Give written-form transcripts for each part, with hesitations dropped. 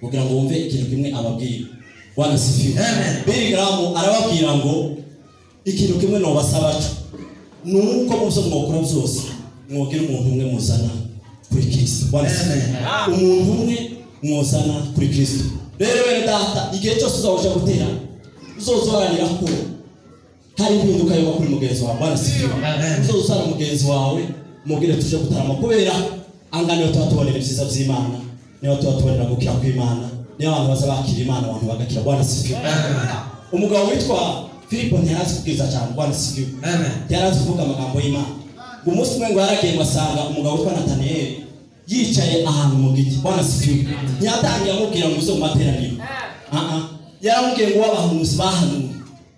kugira ngo wumve ikintu kimwe ababwira. Bwana sifiwe. Billy Graham arababwira ngo ikintu kimwe no basaba cyo nuko muzo mwokora byose mwogira umuntu umwe muzana kuri Kristo. Bwana sifiwe. Umuntu umwe mwozana kuri Kristo. Rero bene data igihe cyose uzaje gutera uzozoranira ko hari impinduka yo kuri mugenzi wawe. Bwana sifiwe. Uzozana mugenzi wawe mugire tuje gutarama kubera angane tubatubonera ibyiza by'Imana niyo tubatubonera gukira kw'Imana niyo abantu bazabakira Imana abantu bagakira. Bwana sifiwe. Umugabo witwa Filipo ntiyarazi kubwiza cyane. Bwana sifiwe. Yarazi kuvuga amagambo y'Imana. Umunsi umwe ngo yaragiye basanga umugabo witwa Nathaniel yicaye ahantu mu giti. Bwana sifiwe. Nyatangiye amubwira ngo uzo mu materaniro. Yaramubwiye ngo abahanuzi bahanuye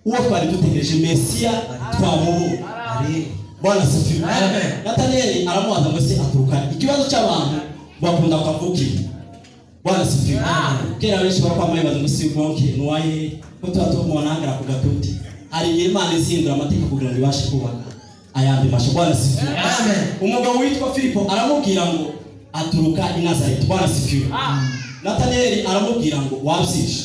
uwo twari dutegereje Mesiya twamubu. Bwana sifiwe. Nathaniel aramubaza ngo se aturuka. Ikibazo cy'abantu bakunda kuvukira. Bwana sifiwe. Kera benshi bakwamaye baza musibonke nuwaye ko tubatumwanangira ku gatuti. Ari Imana izindura amategeko kugira ngo ibashe kubaka ayandi masho. Bwana sifiwe. Umugabo witwa Filipo aramubwira ngo aturuka i Nazareti. Bwana sifiwe. Nathaniel aramubwira ngo wabisisha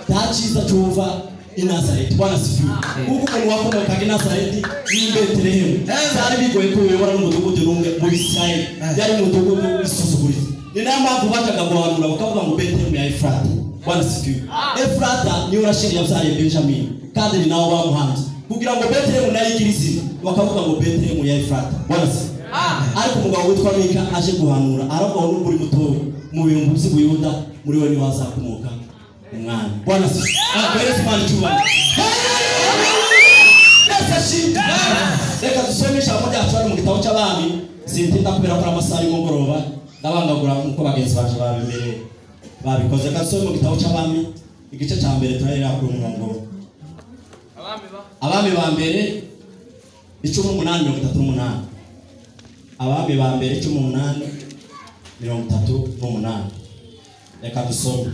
tachiza cyuva i Nazareti. Bwana sifiwe. Kuko umuntu wakomoka i Nazareti ni Betelehemu. Zari bigoye ko yobora n'umudugudu rumwe mu Isirayeli. Yari umudugudu isuzugurika. Ni nayo mpamvu bacaga guhanura bakavuga ngo Betelehemu ya Efrata. Bwana sifiwe. Efrata niyo Rasheli yabyariye Benjamin kandi ni nawo bamuhanze kugira ngo Betelehemu nayo igire izina bakavuga ngo Betelehemu ya Efrata. Bwana sifiwe. Ariko umugabo witwa Mika aje guhanura aravuga ngo n'uri mutoya mu bihumbi by'Ubuyuda muri we ni wazakomoka umwana. Bwana sifiwe. Beretse Imana cyubahiro. Reka dusome ijambo ryacu ari mu gitabo cy'Abami. Sintinda kubera ko amasaha y'umugoroba ndabangagura nkuko bagenzi baje babimbere babikoze. Reka dusome mu gitabo cy'Abami igice cya mbere turahera ku murongo Abami ba mbere 18:38. Abami ba mbere 18:38. Reka dusome.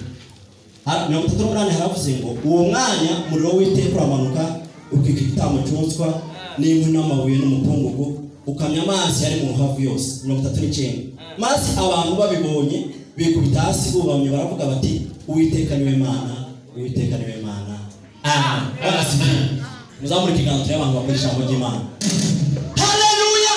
38 haravuze ngo uwo mwanya muriro w'Iteka uramanuka ukika igitamo cyoswa n'inkwi n'amabuye n'umukungugu ukamya amazi yari mu ruhavu yose. 39. Maze abantu babibonye bikubita hasi bubamye baravuga bati Uwiteka niwe Mana, Uwiteka niwe Mana. Amen. Bwana sifiwe. Muzamuri kiganza cy'abantu bakora ijambo ry'Imana. Haleluya.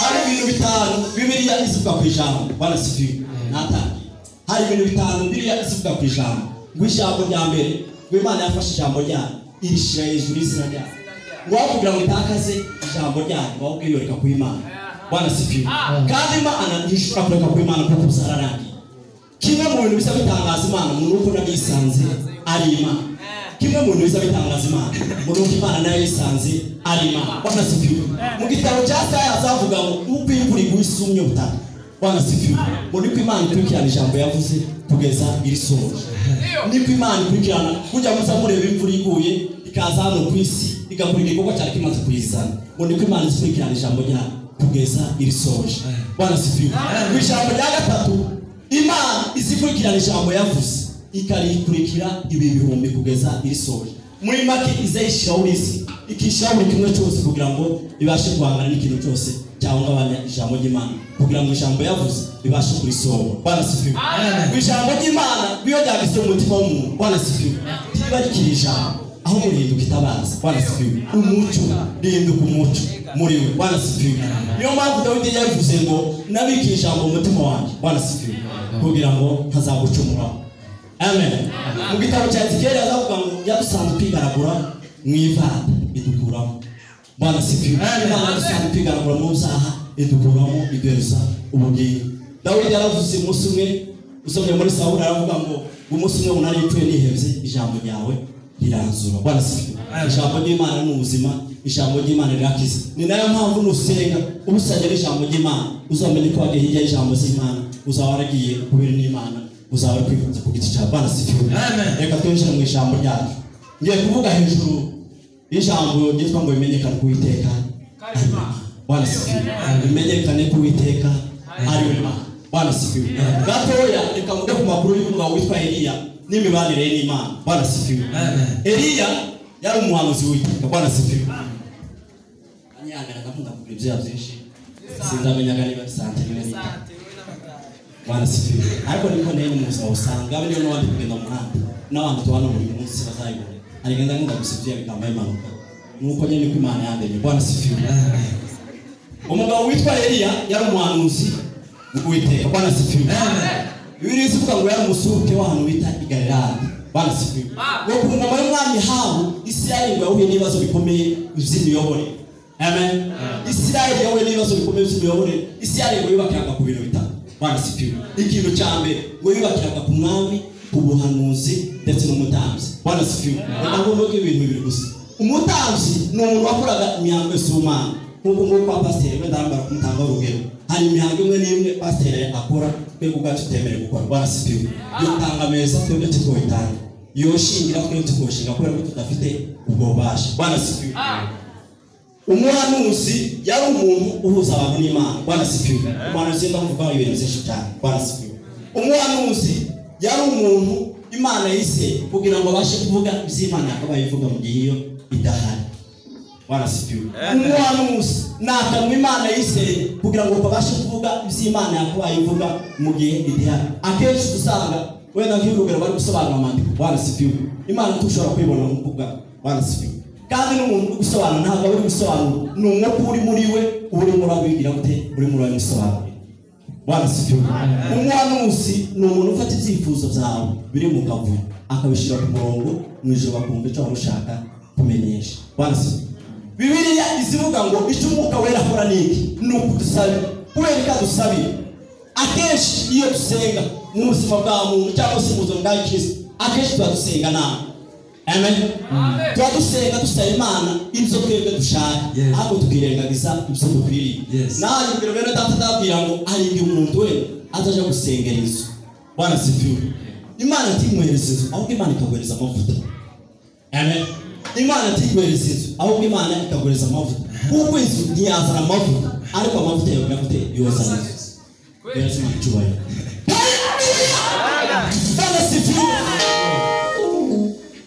Hari ibintu bitanu Bibiliya ivuga ku ijambo. Bwana sifiwe. Natangiye. Hari ibintu bitanu Bibiliya ivuga ku ijambo. Ijambo rya mbere Imana yafashe ijambo ryayo irishira hejuru y'izina ryayo. Wavugira ngo itakaze ijambo ryayo wabwiyoreka ku Imana. Bwana sifiwe. Kandi Imana ntishobora kureka ku Imana kuko uzararangiye. Kimwe mu bintu bisa bitangaza Imana mu nuko nabisanze ari Imana. Kimwe mu bintu bisa bitangaza Imana mu nuko Imana nayo yisanze ari Imana. Bwana sifiwe. Mu gitabo cya Isaya azavuga ngo uko imvura iguye isumye ubutaka. Bwana sifiwe. Muri ko Imana ikurikirana ijambo yavuze kugeza irisohoje. Niko Imana ikurikirana kujya muza mureba imvura iguye ikaza hano ku isi igakora igikorwa cyari kimaze kuyizana. Niko Imana ikurikirana ijambo ryayo kugeza irisohoje. Bwana sifiwe. Ku ijambo rya gatatu Imana izikurikirana ijambo yavuze ikarikurikira ibi bihumbi kugeza irisohoje. Muri make izayishira urisi ikishira buri kimwe cyose kugira ngo ibashe guhangana n'ikintu cyose cyahungabanya ijambo ry'Imana kugira ngo ijambo yavuze ibashe kurisohora. Bwana sifiwe. Ijambo ry'Imana biyo ryagise umutima w'umuntu. Bwana sifiwe. Tibarikira ijambo aho murinduka itabaza. Bwana sifiwe. Umucyo rinduka umucyo muri we. Bwana sifiwe. Niyo mpamvu Dawidi yavuze ngo nabikira ijambo umutima wanjye. Bwana sifiwe. Kugira ngo ntazagucumuraho. Amen. Mu gitabo cya Ezekiel azavuga ngo yadusanze kwigaragura mu ivata idukuramo. Bwana sifiwe. Imana yadusanze kwigaragura mu byaha idukuramo igereza ubugingo. Dawidi yaravuze umunsi umwe usomye muri Sawuli aravuga ngo umunsi umwe unari ipfuye nihebye ijambo ryawe riranzura. Bwana sifiwe. Ijambo ry'Imana ni ubuzima. Ijambo ry'Imana rirakiza. Ni nayo mpamvu nusenga ubusajya ijambo ry'Imana uzamenye ko wagiye hirya y'ijambo ry'Imana uzaba waragiye kubera n'Imana uzaba kwifuza ku giti cya. Bwana sifiwe. Reka twinjire mu ijambo ryacu. Ngiye kuvuga hejuru y'ijambo ryitwa ngo bimenyekane ku Uwiteka. Bwana sifiwe. Bimenyekane ku Uwiteka ari we Mana. Bwana sifiwe. Gatoya reka mvuge ku makuru y'umugabo witwa Eliya n'imibanire n'Imana. Bwana sifiwe. Eliya yari umuhanuzi w'Uwiteka. Bwana sifiwe. Anyanga ndakunda kugira byinshi. Sindamenyaga niba sante neza. Bwana sifiwe. Ariko niko nene mu buzima usanga bari no wandi kugenda mu muhanda n'abantu tubana muri munsi bazayibona arigenda ngenda gusifira bikambaye impanuka nuko nyene ko Imana yandemye. Bwana sifiwe. Umugabo witwa Eliya yari umuhanuzi w'Uwiteka. Bwana sifiwe. Bibiliya ivuga ngo yari umusuke w'ahantu bita i Galilaya. Bwana sifiwe. Ngo ku ngoma y'umwami Ahabu Isirayeli yahuye n'ibibazo bikomeye by'imiyoborere. Amen. Isirayeli yahuye n'ibibazo bikomeye by'imiyoborere. Isirayeli yubakiraga ku bintu bitatu. Bwana sifiwe. Ikintu cya mbere ngo yubakiraga ku mwami, ku buhanuzi ndetse n'umutambyi. Bwana sifiwe. Ntabwo ngo ibintu bibiri gusa. Umutambyi ni umuntu wakoraga imihango y'Imana. Nk'uko kwa pasiteri wenda arambara kumutanga urugero. Hari imihango imwe n'imwe pasiteri akora twebwe ubwacu tutemerewe gukora. Bwana sifiwe. Yotanga meza twebwe tukoyitanga. Yoshingira twebwe tukoshinga kubera ko tudafite ubwo bubasha. Bwana sifiwe. Umuhanuzi yari umuntu uhuza abantu n'Imana. Bwana sifiwe. Umuhanuzi ndavuga ibintu byinshi cyane. Bwana sifiwe. Umuhanuzi yari umuntu Imana yise kugira ngo abashe kuvuga iby'Imana akabayivuga mu gihe iyo idahari. Bwana sifiwe. Umuhanuzi nakamwe Imana yise kugira ngo babashe kuvuga iby'Imana akabayivuga mu gihe idahari. Akenshi usanga wenda nk'urugero bari gusobanura amandiko. Bwana sifiwe. Imana tushobora kwibona mu kuvuga. Bwana sifiwe. Kandi n'umuntu uri gusobanura ntabwo uri gusobanura ni umwuka uri muri we uri muri abigira gute uri muri abisobanura. Bwana sifiwe. Umuhanuzi ni umuntu ufata ibyifuzo byawe biri mu kavuyo akabishira ku murongo mu ijoro bakumva icyo barushaka kumenyesha. Bwana sifiwe. Bibiliya izivuga ngo icyo umwuka wera akora niki ni ukudusabira. Kubera ko adusabira akenshi iyo dusenga mu buzima bwa muntu cyangwa se mu buzima bwa Kristo akenshi turadusenga nawe. Amen. Turadusenga dusaba Imana ibyo twebwe dushaka ahubwo tukirengagiza ibyo dukwiriye. Nawe ibyo rero datadabwira ngo ari umuntu we azaje gusengera inzu. Bwana sifiwe. Imana timwereza inzu ahubwo Imana ikagwereza amavuta. Amen. Imana timwereza inzu ahubwo Imana ikagwereza amavuta. Kuko inzu ntiyazana amavuta ariko amavuta yawe gafite yozana. Yesu mchubaye. Bwana sifiwe.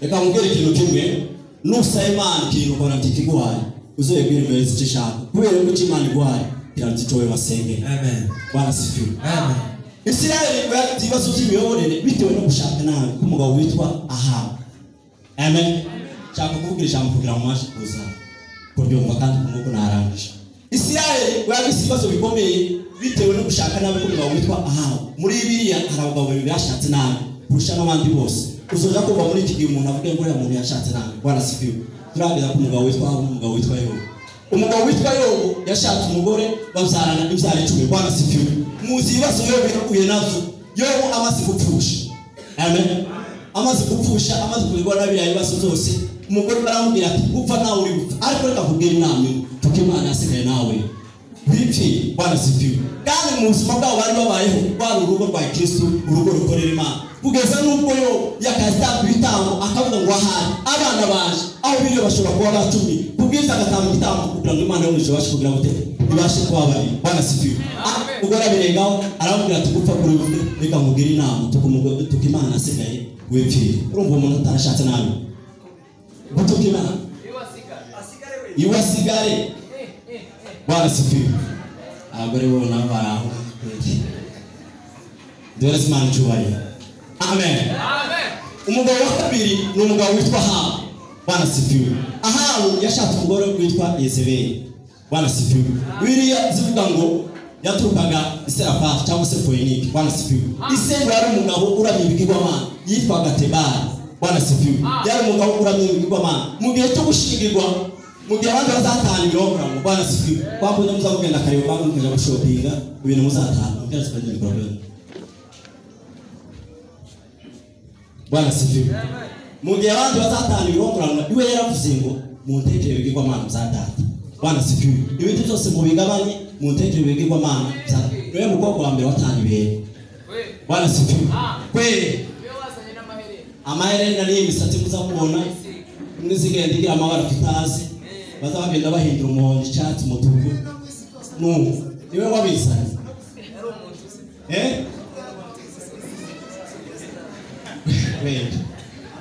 Reka mugere ikintu kimwe nusa Imana ikintu ukora ntikiguhaye uzoyebwira imbere z'icishaka kubera ko Imana iguhaye kirantitowe basenge. Amen. Bwana sifiwe. Amen. Isirayeli bafite ibibazo by'imiyoborere bitewe no gushaka nabi k'umugabo witwa Ahabu. Amen. Cyangwa kuvugira ijambo kugira ngo mwaje kuza kuryumva kandi kumuko narangije. Isirayeli bafite ibibazo bikomeye bitewe no gushaka nabi k'umugabo witwa Ahabu. Muri Bibiliya hari abagabo babiri bashatse nabi kurusha n'abandi bose. Uzoja kuva muri iki gihe umuntu avuga ngo umuntu yashatse nabi. Bwana sifiwe. Turageza ku mugabo witwa Ahabu n'umugabo witwa Yobu. Umugabo witwa Yobu yashatse umugore babyarana ibyara 10. Bwana sifiwe. Muzi ibibazo Yobu yakuye navyo. Yobu amaze gupfusha. Amen. Amaze gupfusha amaze kubigora nabira ibibazo byose. Umugore baramubwira ati gupfa nawe uri gupfa ariko reka kubwira inama tukimana yasigaye nawe. Bipfi. Bwana sifiwe. Kandi mu buzima bwabo bari babayeho bari urugo rwa Kristo urugo rukorera Imana. Kugeza nubwo yo yakazita bitambo akavuga ngo ahari abana baje aho biriyo bashobora kuba bacumi kubwiza agatanga bitambo kugira ngo Imana y'umwijuru bashe kugira gute ibashe kuba bari. Bwana sifiwe. Ugora birengaho aramubwira ati gupfa kuri we reka nkubwire inama tukimana asigaye wepfire. Urumva umuntu atarashatse nabi gutukimana iwasigare. Bwana sifiwe. Abagore bo nabo baraho dore Imana cyubaye. Amen. Amen. Umugabo wa kabiri ni umugabo witwa Ahabu. Bwana sifiwe. Ahabu yashatse umugore witwa Yezebeli. Bwana sifiwe. Bibiliya zivuga ngo yaturukaga Seraphat cyangwa se Foinike. Bwana sifiwe. Ise yari umugabo uramye ibigirwamana yitwaga Tebari. Bwana sifiwe. Yari umugabo uramye ibigirwamana mu gihe cyo gushingirwa mu gihe abandi bazatanga ibirokoramo. Bwana sifiwe. Kwambuza muzagenda kareba bantu mukaja gushopinga ibintu muzatanga byose kandi bikorwa. Bwana sifiwe. Mu gihe abandi bazatanga ibirokoramo iwe yaravuze ngo muntekere ibigirwamana muzatanga. Bwana sifiwe. Ibintu byose mu bigabanye muntekere ibigirwamana muzatanga. Rero mukobwa wa mbere watanga ibere. Bwana sifiwe. Kwe amaherena ni imisatsi muzamubona mwizigenda igira amabara tutazi bazabagenda bahindura umuhondo icyatsi umutuku niwe wabizanye.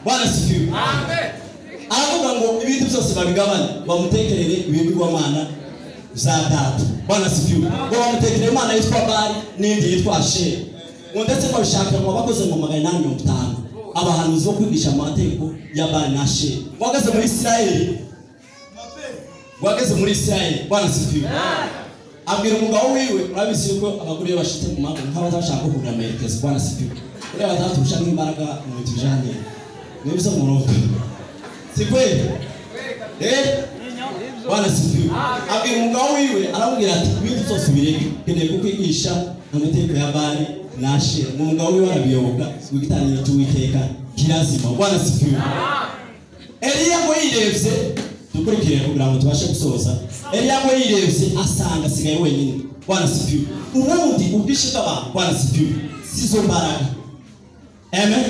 Bwana sifiwe. Amen. Aravuga ngo ibintu byose babigabane bamutekerere ibigirwamana za data. Bwana sifiwe. Ngo bamutekerere Imana yitwa Bali n'indi yitwa Ashera. ngo ndetse babishaka ngo bakoze mu 850 abahanuzi bo kwigisha amategeko y'abanashe wageze muri Isirayeli Bwana sifiwe abwira umugabo wiwe urabisi yuko abagore bashite mu mago nk'abazashaka kugura amerekezo Bwana sifiwe rero bazaturusha n'imbaraga mu tujanye nibizo mu roho sikweli Bwana sifiwe abwira umugabo wiwe arabwira ati ibintu byose bireke keneye kukwigisha amategeko y'abari nashe umugabo wiwe arabiyoboka wigitaniye cy'Uwiteka kirazima Bwana sifiwe Eliya ngo yirevye dukurikire kugira ngo tubashe gusoza Eliya ngo yirevye asanga asigaye wenyine Bwana sifiwe ubundi ubwishe bw'abantu Bwana sifiwe sizo mbaraga amen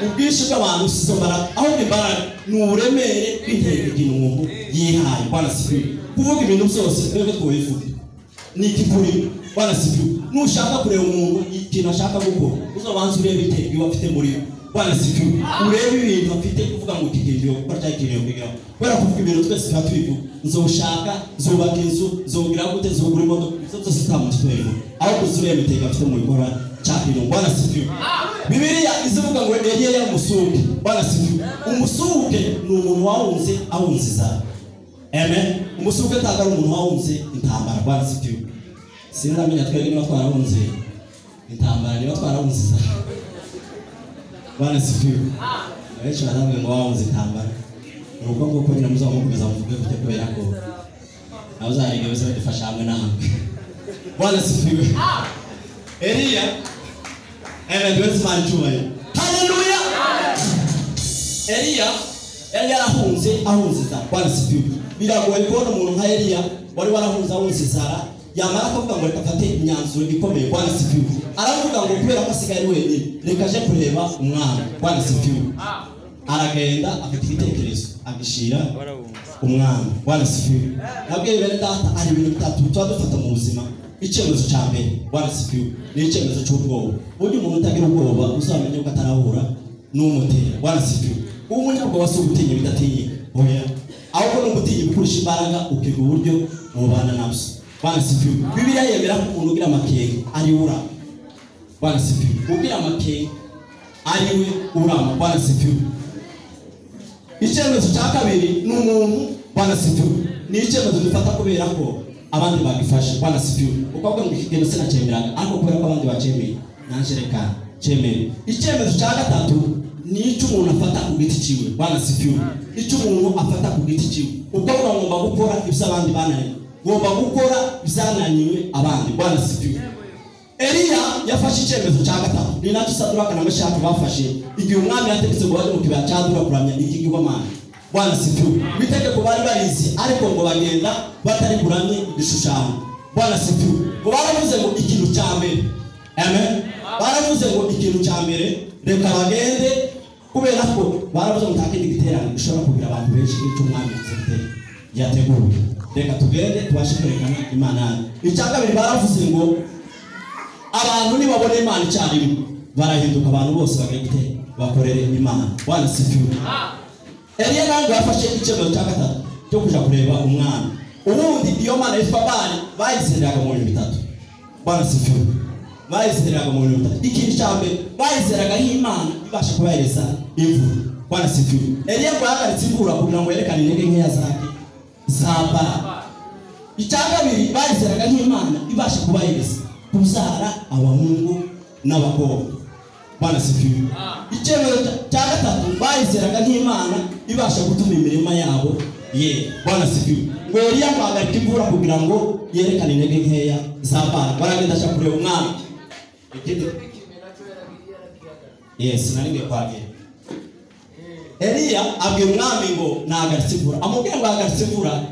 ubwishe bw'abantu sizo mbaraga aho imbaraga ni uburemere bw'intego y'umuntu yihaye Bwana sifiwe kuvuga ibintu byose twebwe twobivuga ni ikikuri Bwana sifiwe nushaka kureba umuntu ikintu ashaka gukora uzobanza urebe intego afite muri Bwana sifiwe urebe ibintu afite kuvuga ngo kigendeyo gukora cyakiriye kugira kubera kuvuga ibintu twese twatubivuga nzoshaka zubaka inzu zogira gute zogura imodoka zose zitamutwego aho kuzureba intego afite muri gukora cyakiriye Bwana sifiwe Bibiliya izivuga ngo Eliya yamusuke Bwana sifiwe umusuke ni umuntu wahunze ahunziza amen umusuke tagara umuntu wahunze intambara Bwana sifiwe sinamenya twebwe niba twarahunze intambara niba twarahunziza Bwana sifiwe abenshi baramwe ngo wahunze intambara nuko ngo nyina muzamukomeza muvuge gute kubera ko abazarige bose badufasha hamwe namwe Bwana sifiwe Eliya Ewe man chumayo. Hallelujah. Eliya yarahunze ahunziza Bwana sifiwe. Biragoye kubona umuntu nka Eliya wari warahunze ahunzizara yamara kuvuga ngo reka fate imyanzuro ikomeye Bwana sifiwe. Aravuga ngo kubera ko asigaye wenyine reka je kureba umwana Bwana sifiwe. Aragenda afite ibitekerezo agishira umwana Bwana sifiwe. Nabwiye bene data ari ibintu bitatu twadufata mu buzima. Icyemezo cya mbere Bwana sifiwe ni icyemezo cy'ubwoba. Burya umuntu utagira ubwoba uzamenye ko atarahura n'umutera Bwana sifiwe. Umunyabwoba si ugutinya bidatinye oya ahubwo no gutinya gukoresha imbaraga ukiga uburyo mubana nabyo Bwana sifiwe. Bibiliya yemera ko umuntu ugira amakenga ari ura Bwana sifiwe. Ugira amakenga ari we urama Bwana sifiwe. Icyemezo cya kabiri ni umuntu Bwana sifiwe. Ni icyemezo dufata kubera ko abandi bagifashe Bwana sifiwe. Ukabwa ngo ikigeno sina cyemeraga ariko kubera ko abandi bacemeye nanjereka cemere. Icyemezo cya gatatu ni icyo umuntu afata ku giti ciwe Bwana sifiwe. Icyo umuntu afata ku giti ciwe ukabwa ngomba gukora ibyo abandi bananiwe ngomba gukora bizananiwe abandi Bwana sifiwe. Eliya yafashe icyemezo cya gatatu ni nacyo Saduraka na Meshaki bafashe igihe umwami yategetse ngo bajye mu kibaya cya Dura kuramya igigirwamana Bwana sifiwe. Bitegeko bari barizi ariko ngo bagenda batari kuramye igishushanyo Bwana sifiwe. Ngo baravuze ngo ikintu cya mbere amen baravuze ngo ikintu cya mbere reka bagende kubera ko baravuze ngo ntakindi giterane gishobora kugira abantu benshi icyo umwami yateguye reka tugende tubashe kwerekana Imana. Icya kabiri baravuze ngo abantu nibabona Imana icyarimwe barahinduka abantu bose bagiye gutera bakorere Imana Bwana sifiwe. Eliya ntabwo yafashe icyemezo cya gatatu cyo kuja kureba umwana. Ubundi iyo Mana yitwa Bali bayizeraga mu bintu bitatu Bwana sifiwe. Bayizeraga mu bintu bitatu. Ikintu cya mbere bayizeraga nk'Imana ibasha kubahereza imvura Bwana sifiwe. Eliya yahagaritse imvura kugira ngo yerekane intege nkeya zake zaba. Icya kabiri bayizeraga nk'Imana ibasha kubahereza kuzara abahungu n'abakobwa Bwana sifiwe. Icyemezo cya gatatu bayizeraga nk'Imana ibasha gutuma imirima yabo Bwana sifiwe. Ngo Eliya ahagarika imvura kugira ngo yerekane intege nkeya z'abana baragenda aca kureba umwana. Naringe kwagera Eliya abwira umwami ngo nahagaritse imvura amubwira ngo ahagaritse imvura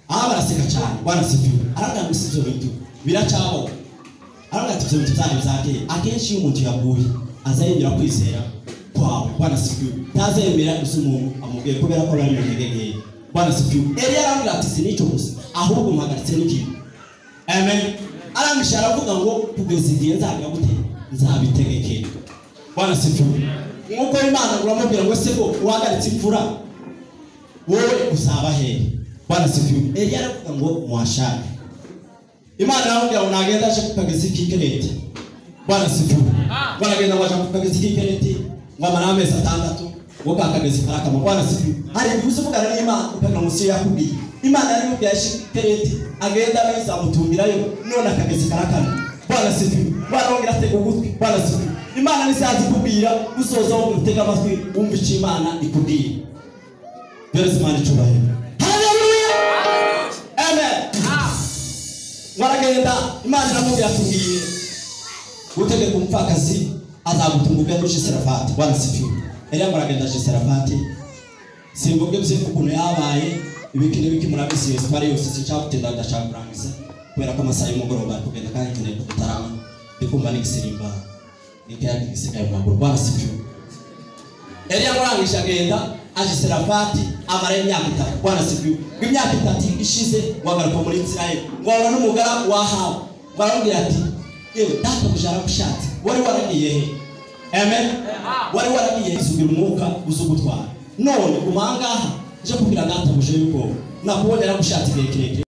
baraseka cyane Bwana sifiwe. Aravuga ngo si ibyo bintu biracyabaho aravuga ati ibyo bintu byari byakeye. Akenshi iyo umuntu yaguye azayemera kwizera kwawe Bwana sifiwe. Ntazemera gusa umuntu amubwiye kubera ko bari mu ntege nkeya Bwana sifiwe. Eliya aravuga ati sinicyo gusa ahubwo mpagaritse n'ikintu amen. Arangisha aravuga ngo kugeza igihe nzagira gute nzabitegekera Bwana sifiwe. Nk'uko Imana uramubwira ngo se ko uhagaritse imvura wowe usaba hehe Bwana sifiwe. Eliya aravuga ngo muhashake Imana aramubwira ngo nagenda aje kukageza ikikirete Bwana sifu. Bwana genda wacha kukagezi kikereti ngwamara amezi 6 ngo kakagezi karakama. Bwana sifu. Hari ibusuvugana n'Imana ukana musi yakubwiye. Imana yari mu byashikereti agenda biza mutumbirayo none akagezi karakana. Bwana sifu. Bwana ongera tega ugutwi. Bwana sifu. Imana nisazi kubwira usoza wo gutega amatwi wumva icyo Imana ikubwira. Yesu Imana icubahe. Haleluya. Amen. Waragenda Imana iramubwira atubwiye gutegeka umupfakazi azagutunguka muri Serafati. Bwana sifu. Eliya waragenda Serafati simvuge byifu kuno yabaye ibikine biki murabisi Yesu twari yose sicyabutenda ndashaka kurangiza kubera ko amasaha y'umugoroba kugenda kandi nkeneye kutarama ndikumva nigisirimba nikiyagi gisigaye mu maguru. Bwana sifu. Eliya warangisha agenda aje Serafati amara imyaka 3. Bwana sifu. Imyaka 3 ishize wagaruka muri Israel ngora n'umugara wahawe barambwira ati yewe data bujara bushatse wari waragiye he? Amen. Wari waragiye izugira umwuka uzugutwara none kumangaha je kubwira data buje yuko nakubonera gushatse igihe kirekire.